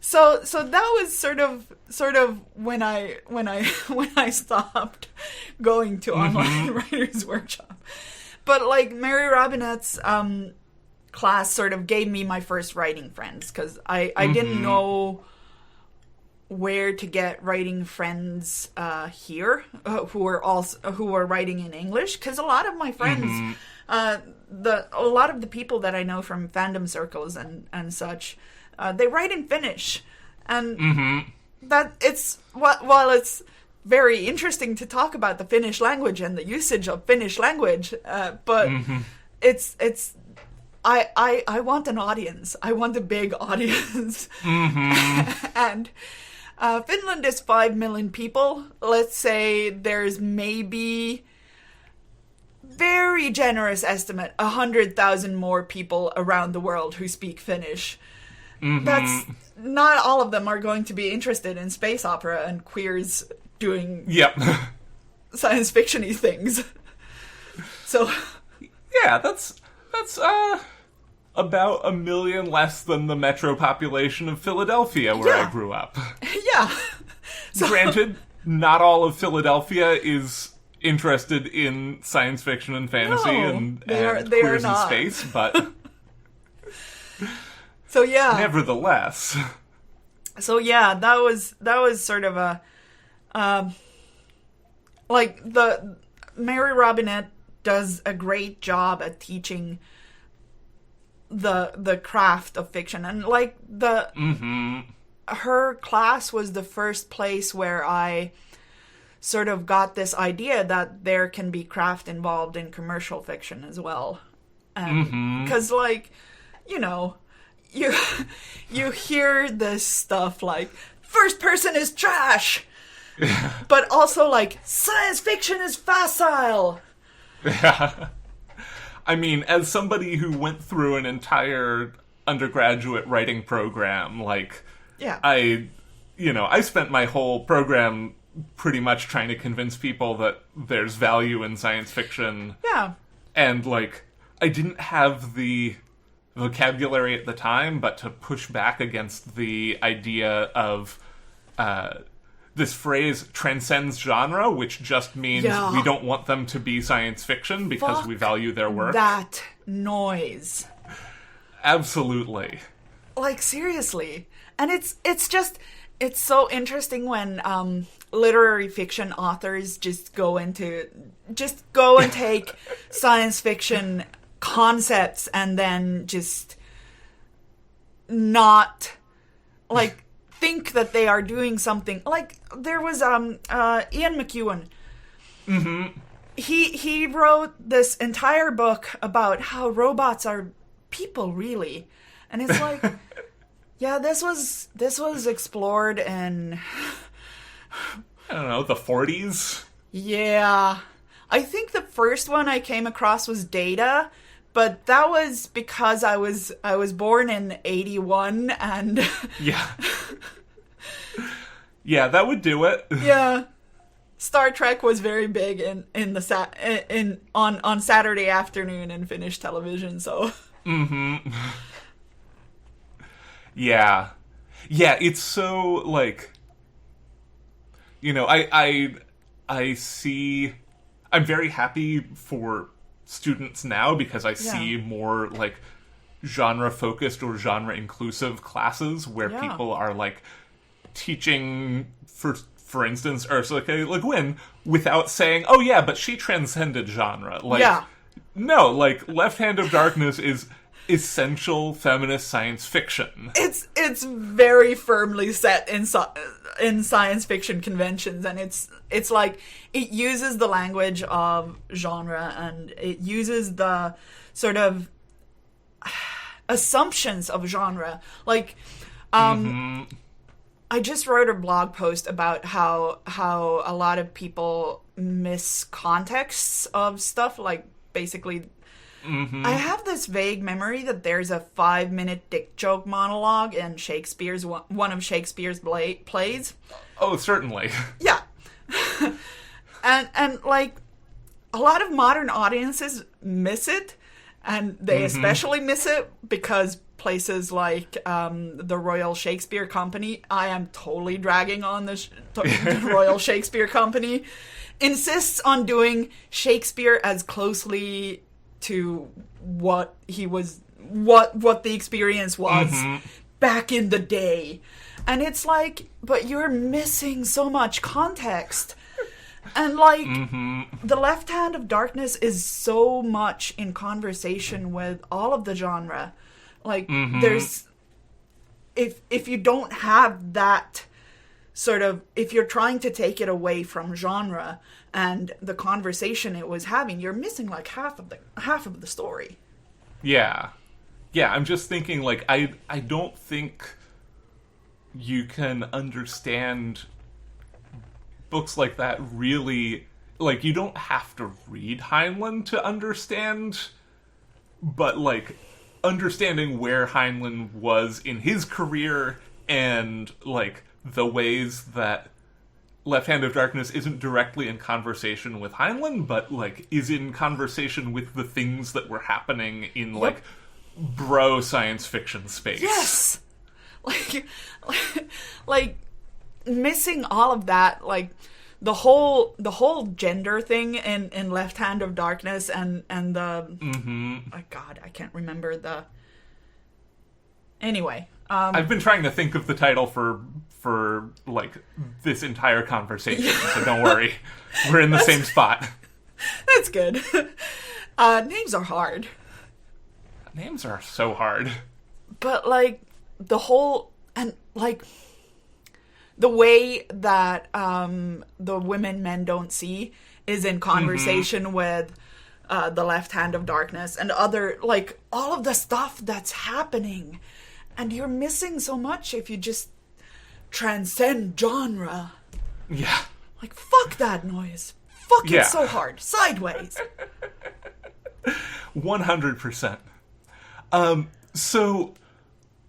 So that was sort of when I stopped going to online writers workshop. But like Mary Robinette's class sort of gave me my first writing friends, because I didn't know where to get writing friends here who were writing in English, because a lot of my friends, a lot of the people that I know from fandom circles and such, they write in Finnish, and that while it's very interesting to talk about the Finnish language and the usage of Finnish language, but it's I want an audience. I want a big audience, and Finland is 5 million people. Let's say there's maybe, very generous estimate, 100,000 more people around the world who speak Finnish. That's not all of them are going to be interested in space opera and queers doing science fiction-y things. So yeah, that's That's about 1 million less than the metro population of Philadelphia, where I grew up. Yeah. So, Granted, not all of Philadelphia is interested in science fiction and fantasy and queers in space, but so yeah. Nevertheless. So yeah, that was sort of a like the Mary Robinette does a great job at teaching the craft of fiction, and like her class was the first place where I sort of got this idea that there can be craft involved in commercial fiction as well. Because like, you know, you hear this stuff like first person is trash, but also like science fiction is facile. Yeah. I mean, as somebody who went through an entire undergraduate writing program, like, yeah, I spent my whole program pretty much trying to convince people that there's value in science fiction. Yeah. And, like, I didn't have the vocabulary at the time, but to push back against the idea of this phrase transcends genre, which just means we don't want them to be science fiction because we value their work. That noise. Absolutely. Like, seriously. And it's so interesting when literary fiction authors just go and take science fiction concepts and then just not like think that they are doing something. Like there was Ian McEwan. Mm-hmm. He wrote this entire book about how robots are people, really, and it's like, yeah, this was explored in I don't know, the 40s. Yeah, I think the first one I came across was Data. But that was because I was born in 81 and yeah. Yeah, that would do it. Yeah. Star Trek was very big on Saturday afternoon in Finnish television, so. Mhm. Yeah. Yeah, it's so like, you know, I see, I'm very happy for students now because I see more like genre focused or genre inclusive classes where people are like teaching for instance Ursula Le Guin without saying, oh yeah, but she transcended genre. Like no, like Left Hand of Darkness is essential feminist science fiction. It's very firmly set in science fiction conventions, and it's like it uses the language of genre and it uses the sort of assumptions of genre. Like I just wrote a blog post about how a lot of people miss contexts of stuff, like basically I have this vague memory that there's a 5-minute dick joke monologue in Shakespeare's one of Shakespeare's plays. Oh, certainly. Yeah. and like a lot of modern audiences miss it, and they especially miss it because places like the Royal Shakespeare Company, I am totally dragging on the Royal Shakespeare Company, insists on doing Shakespeare as closely to what he was, what the experience was back in the day. And it's like, but you're missing so much context. And like, The Left Hand of Darkness is so much in conversation with all of the genre. Like, there's, if you don't have that sort of, if you're trying to take it away from genre and the conversation it was having, you're missing like half of the story. Yeah. Yeah, I'm just thinking, like, I don't think you can understand books like that really, like, you don't have to read Heinlein to understand, but, like, understanding where Heinlein was in his career and, like, the ways that Left Hand of Darkness isn't directly in conversation with Heinlein, but, like, is in conversation with the things that were happening in, like, bro science fiction space. Yes! Like, missing all of that, like, the whole gender thing in Left Hand of Darkness and the... Mm-hmm. Oh, God, I can't remember the... Anyway. I've been trying to think of the title for like, this entire conversation, so don't worry. We're in the same spot. That's good. Names are hard. Names are so hard. But, like, the whole... And, like... The way that the Women Men Don't See is in conversation with the Left Hand of Darkness and other, like, all of the stuff that's happening. And you're missing so much if you just transcend genre. Yeah. Like, fuck that noise. Fuck it so hard. Sideways. 100%. So...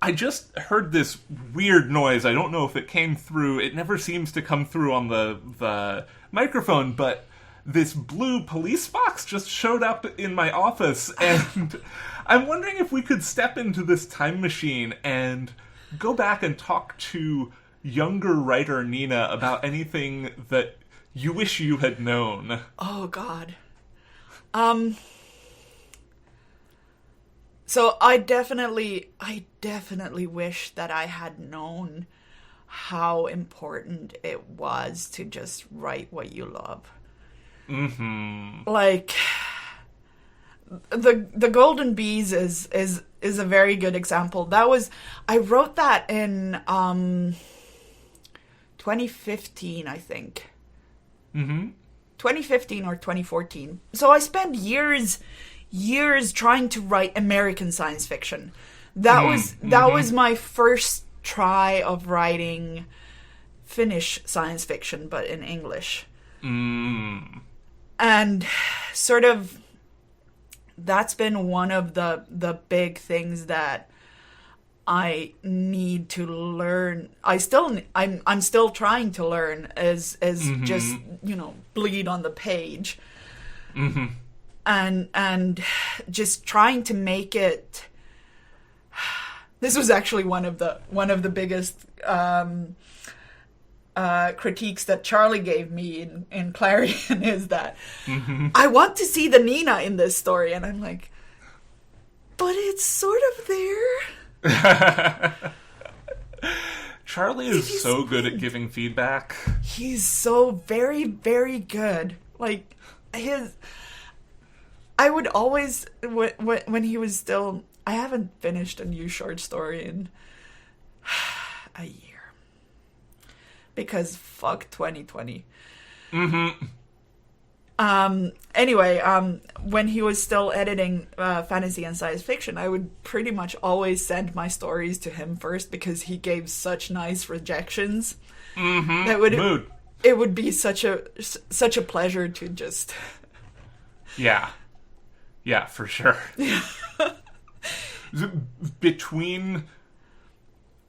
I just heard this weird noise. I don't know if it came through. It never seems to come through on the microphone, but this blue police box just showed up in my office, and I'm wondering if we could step into this time machine and go back and talk to younger writer Nina about anything that you wish you had known. Oh, God. So I definitely wish that I had known how important it was to just write what you love. Mm-hmm. Like, the Golden Bees is a very good example. I wrote that in 2015, I think. Mm-hmm. 2015 or 2014. So I spent years trying to write American science fiction. That was my first try of writing Finnish science fiction, but in English. Mm. And sort of that's been one of the big things that I need to learn. I'm still trying to learn as just, bleed on the page. Mm-hmm. And just trying to make it. This was actually one of the biggest critiques that Charlie gave me in Clarion is that I want to see the Nina in this story, and I'm like, but it's sort of there. Charlie is so good at giving feedback. He's so very, very good. Like I would always, when he was still... I haven't finished a new short story in a year. Because fuck 2020. Mm-hmm. Anyway, when he was still editing fantasy and science fiction, I would pretty much always send my stories to him first because he gave such nice rejections. Mm-hmm. That it would be such a pleasure to just... Yeah. Yeah, for sure. Between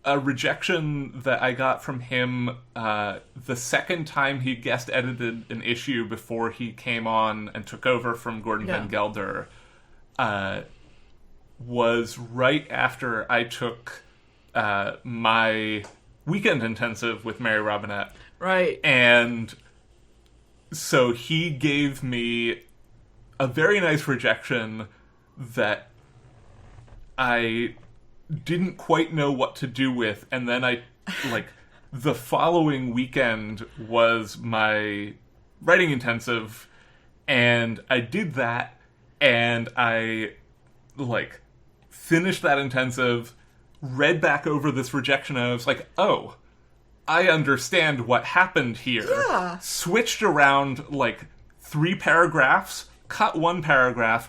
a rejection that I got from him the second time he guest edited an issue before he came on and took over from Gordon Van Gelder was right after I took my weekend intensive with Mary Robinette. Right. And so he gave me a very nice rejection that I didn't quite know what to do with, and then the following weekend was my writing intensive, and I did that, and I, finished that intensive, read back over this rejection, and I was like, oh, I understand what happened here. Yeah. Switched around, 3 paragraphs, cut 1 paragraph,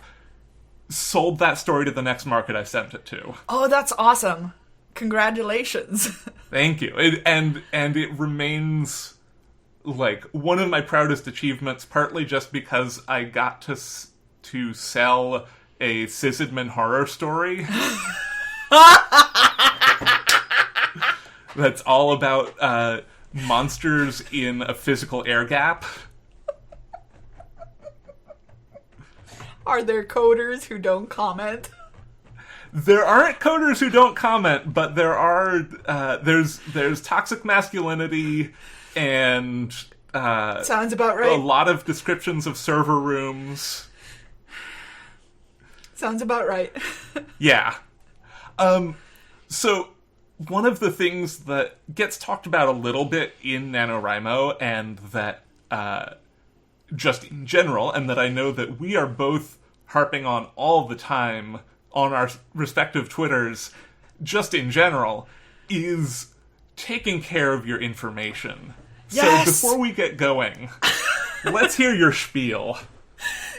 sold that story to the next market I sent it to. Oh, that's awesome. Congratulations. Thank you. And it remains, one of my proudest achievements, partly just because I got to sell a Sysadmin horror story. That's all about monsters in a physical air gap. Are there coders who don't comment? There aren't coders who don't comment, but there are. There's toxic masculinity and sounds about right. A lot of descriptions of server rooms. Sounds about right. Yeah. So one of the things that gets talked about a little bit in NaNoWriMo, and that just in general, and that I know that we are both harping on all the time on our respective Twitters, just in general, is taking care of your information. Yes! So before we get going, let's hear your spiel.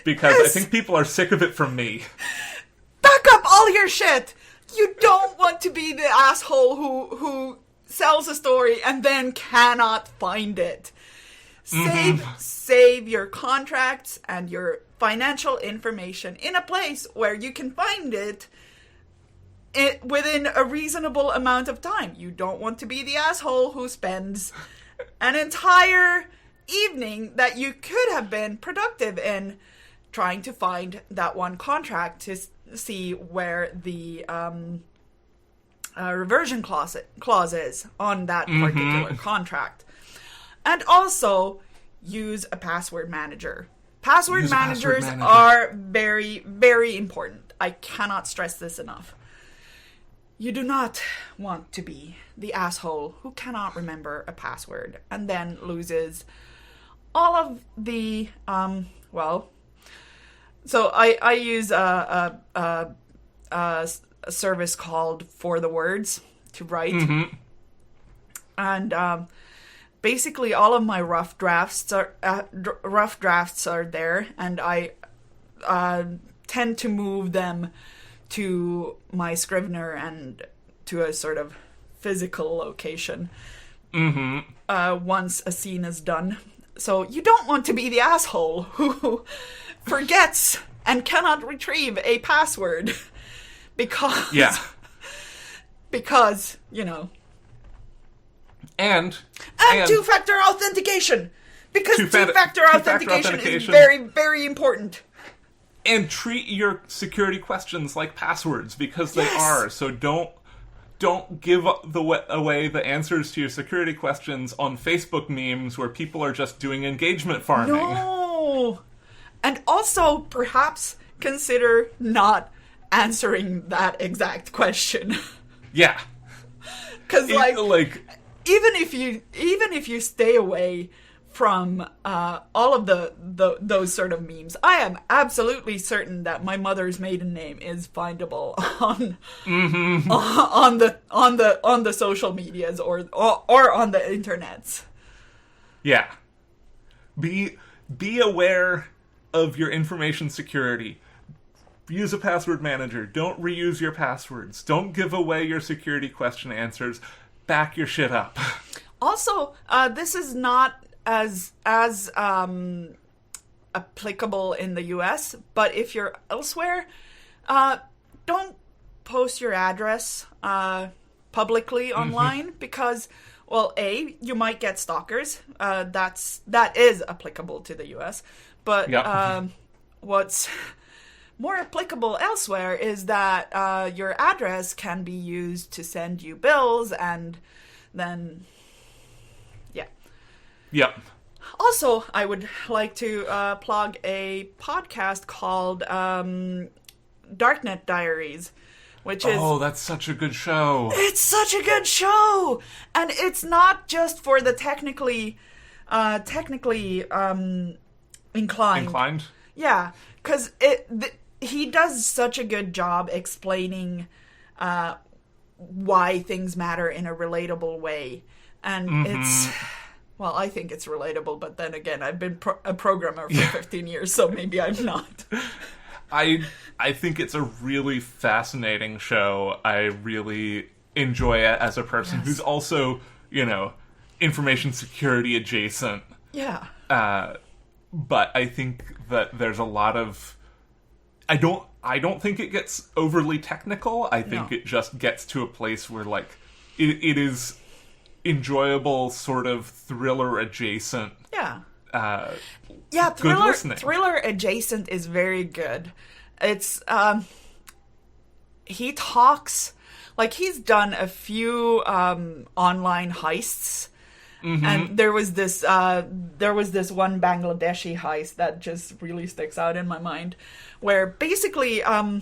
Because I think people are sick of it from me. Back up all your shit! You don't want to be the asshole who sells a story and then cannot find it. Save your contracts and your financial information in a place where you can find it within a reasonable amount of time. You don't want to be the asshole who spends an entire evening that you could have been productive in trying to find that one contract to see where the reversion clause is on that particular contract. And also use a password manager. Password managers are very, very important. I cannot stress this enough. You do not want to be the asshole who cannot remember a password and then loses all of the, so I use a service called For the Words to write. Mm-hmm. And basically all of my rough drafts are there, and I tend to move them to my Scrivener and to a sort of physical location once a scene is done. So you don't want to be the asshole who forgets and cannot retrieve a password because you know. And two-factor authentication, because two-factor authentication is very, very important. And treat your security questions like passwords, because they are. So don't give away the answers to your security questions on Facebook memes where people are just doing engagement farming. No. And also, perhaps consider not answering that exact question. Yeah. Because even if you stay away from all of those sort of memes, I am absolutely certain that my mother's maiden name is findable on the social medias or on the internets. Yeah. Be aware of your information security. Use a password manager. Don't reuse your passwords. Don't give away your security question answers. Back your shit up. Also, this is not as applicable in the US, but if you're elsewhere, don't post your address publicly online because, well, A, you might get stalkers. That is applicable to the US, but what's more applicable elsewhere is that your address can be used to send you bills, and then, Yep. Also, I would like to plug a podcast called Darknet Diaries, which is... Oh, that's such a good show. It's such a good show! And it's not just for the technically inclined. Yeah, because he does such a good job explaining why things matter in a relatable way. And it's... Well, I think it's relatable, but then again, I've been a programmer for 15 years, so maybe I'm not. I think it's a really fascinating show. I really enjoy it as a person who's also, information security adjacent. Yeah. But I think that there's a lot of... I don't think it gets overly technical. I think it just gets to a place where, it is enjoyable, sort of thriller adjacent. Yeah. Good listening. Thriller adjacent is very good. It's he talks like he's done a few online heists. Mm-hmm. And there was this one Bangladeshi heist that just really sticks out in my mind, where basically a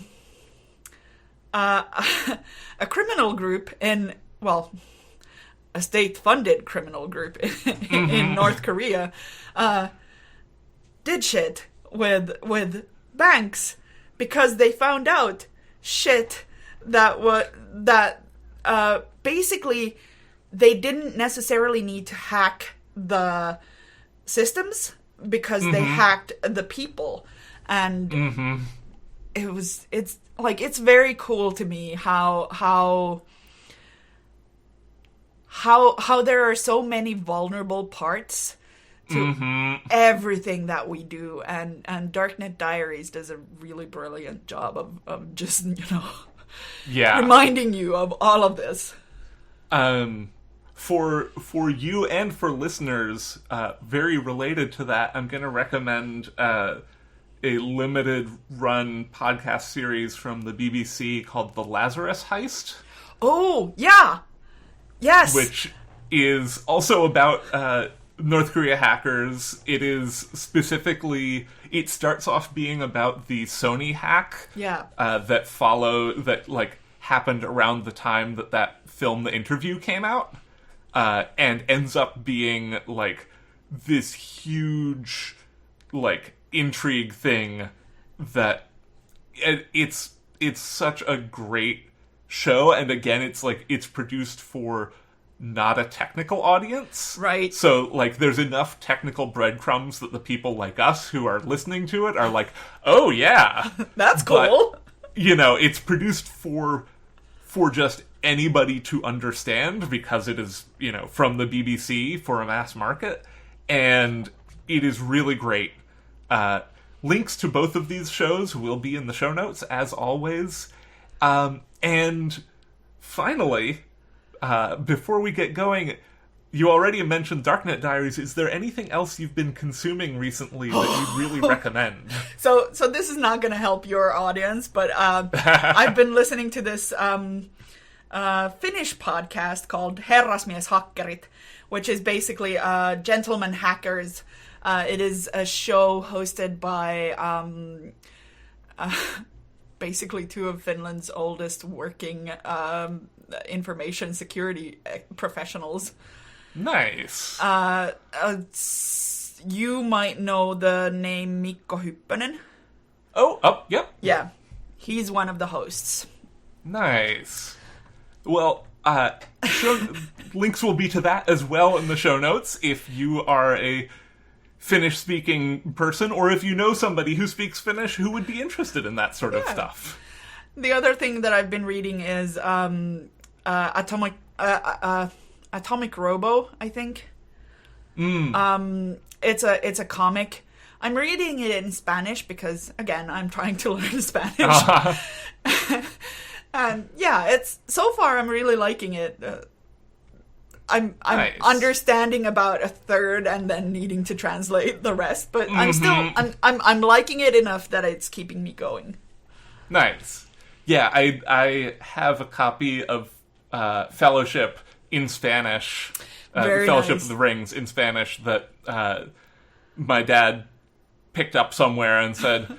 criminal group a state-funded criminal group in North Korea did shit with banks because they found out shit that basically they didn't necessarily need to hack the systems because they hacked the people. And it's very cool to me how there are so many vulnerable parts to everything that we do, and Darknet Diaries does a really brilliant job of just, reminding you of all of this. For you and for listeners, very related to that, I'm going to recommend a limited run podcast series from the BBC called The Lazarus Heist. Oh, yeah. Yes. Which is also about North Korea hackers. It is specifically, it starts off being about the Sony hack. Yeah. that happened around the time that film The Interview came out. And ends up being, this huge, intrigue thing that it's such a great show. And again, it's produced for not a technical audience. Right. So, there's enough technical breadcrumbs that the people like us who are listening to it are like, oh, yeah. That's cool. But, it's produced for just anybody to understand because it is, from the BBC for a mass market. And it is really great. Links to both of these shows will be in the show notes, as always. And finally, before we get going, you already mentioned Darknet Diaries. Is there anything else you've been consuming recently that you really recommend? So this is not going to help your audience, but I've been listening to this Finnish podcast called Herrasmieshakkerit, which is basically gentlemen hackers. It is a show hosted by basically two of Finland's oldest working information security professionals. Nice. You might know the name Mikko Hyppönen. Oh, yep. Yeah. He's one of the hosts. Nice. Well, links will be to that as well in the show notes if you are a Finnish-speaking person, or if you know somebody who speaks Finnish who would be interested in that sort of stuff. The other thing that I've been reading is Atomic Robo, I think. It's a comic. I'm reading it in Spanish because, again, I'm trying to learn Spanish. And it's so far I'm really liking it. I'm nice. Understanding about a third and then needing to translate the rest, but I'm liking it enough that it's keeping me going. Nice. Yeah, I have a copy of Fellowship in Spanish, Fellowship nice. of the Rings in Spanish that my dad picked up somewhere and said,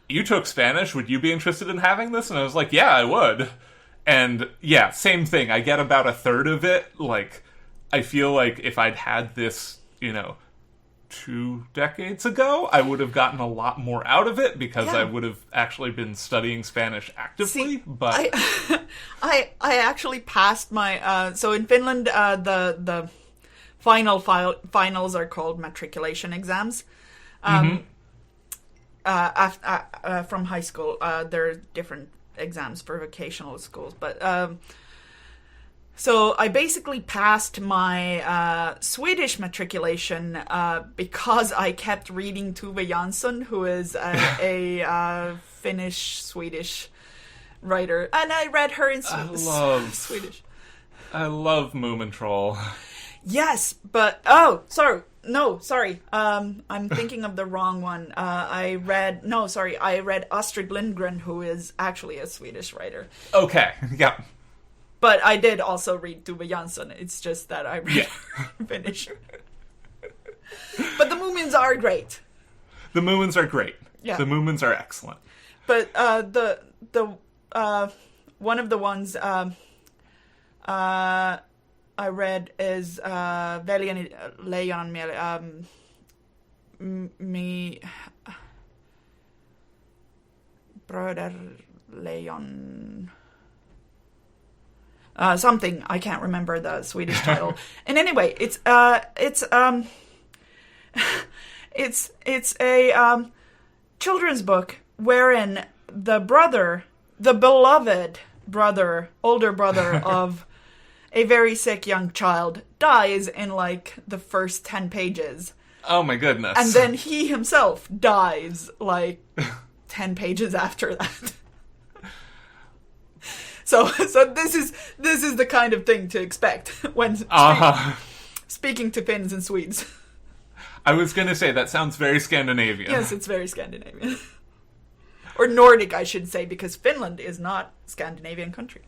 "You took Spanish, would you be interested in having this?" And I was like, "Yeah, I would." And yeah, same thing. I get about a third of it. I feel like if I'd had this, 2 decades ago, I would have gotten a lot more out of it because I would have actually been studying Spanish actively. But I actually passed my so in Finland the finals are called matriculation exams. From high school, there are different exams for vocational schools, but so I basically passed my Swedish matriculation because I kept reading Tove Jansson, who is a Finnish-Swedish writer, and I read her in Swedish. I love Moomin Troll. Yes, but sorry. I'm thinking of the wrong one. I read Astrid Lindgren, who is actually a Swedish writer. Okay, yeah. But I did also read Tove Jansson. It's just that I read Finnish. But the Moomins are great. The Moomins are great. Yeah. The Moomins are excellent. But the one of the ones I read is Väljani Lejonmieli. Bröder Lejon. Something, I can't remember the Swedish title. And anyway, it's a children's book wherein the beloved brother, older brother of a very sick young child dies in like the first 10 pages. Oh my goodness. And then he himself dies like 10 pages after that. So this is the kind of thing to expect when speaking to Finns and Swedes. I was going to say, that sounds very Scandinavian. Yes, it's very Scandinavian. Or Nordic, I should say, because Finland is not a Scandinavian country.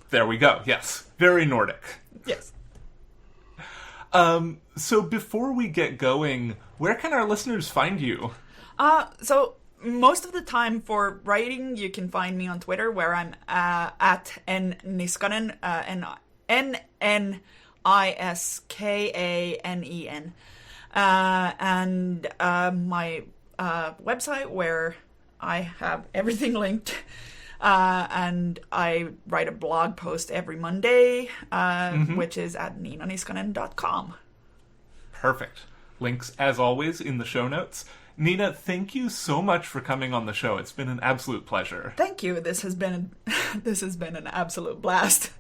There we go, yes. Very Nordic. Yes. So before we get going, where can our listeners find you? So most of the time for writing, you can find me on Twitter, where I'm at Niskanen, Niskanen. And my website, where I have everything linked. And I write a blog post every Monday, which is at ninaniskanen.com. Perfect. Links, as always, in the show notes. Nina, thank you so much for coming on the show. It's been an absolute pleasure. Thank you. This has been an absolute blast.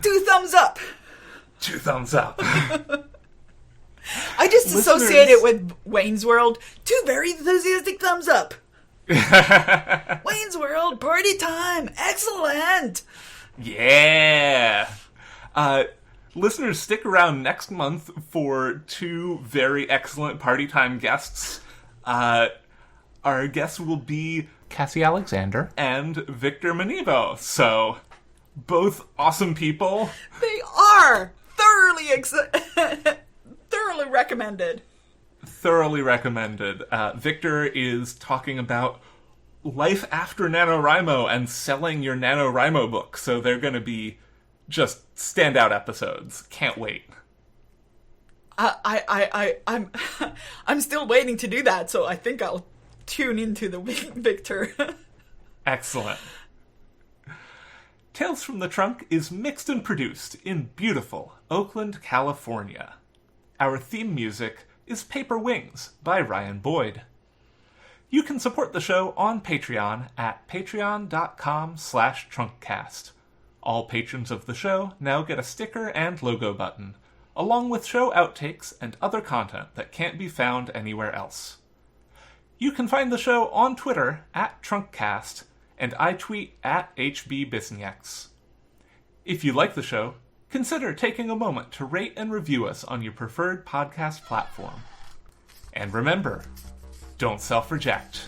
2 thumbs up. 2 thumbs up. I just associate it with Wayne's World. 2 very enthusiastic thumbs up. Wayne's World, party time. Excellent. Yeah. Listeners, stick around next month for 2 very excellent party time guests. Our guests will be Cassie Alexander and Victor Manivo. So, both awesome people. They are thoroughly recommended. Thoroughly recommended. Victor is talking about life after NaNoWriMo and selling your NaNoWriMo book. So they're going to be just standout episodes. Can't wait. I'm still waiting to do that, so I think I'll tune into the Victor. Excellent. Tales from the Trunk is mixed and produced in beautiful Oakland, California. Our theme music is Paper Wings by Ryan Boyd. You can support the show on Patreon at patreon.com/trunkcast. All patrons of the show now get a sticker and logo button, along with show outtakes and other content that can't be found anywhere else. You can find the show on Twitter at Trunkcast, and I tweet at HBBisnieks. If you like the show, consider taking a moment to rate and review us on your preferred podcast platform. And remember, don't self-reject.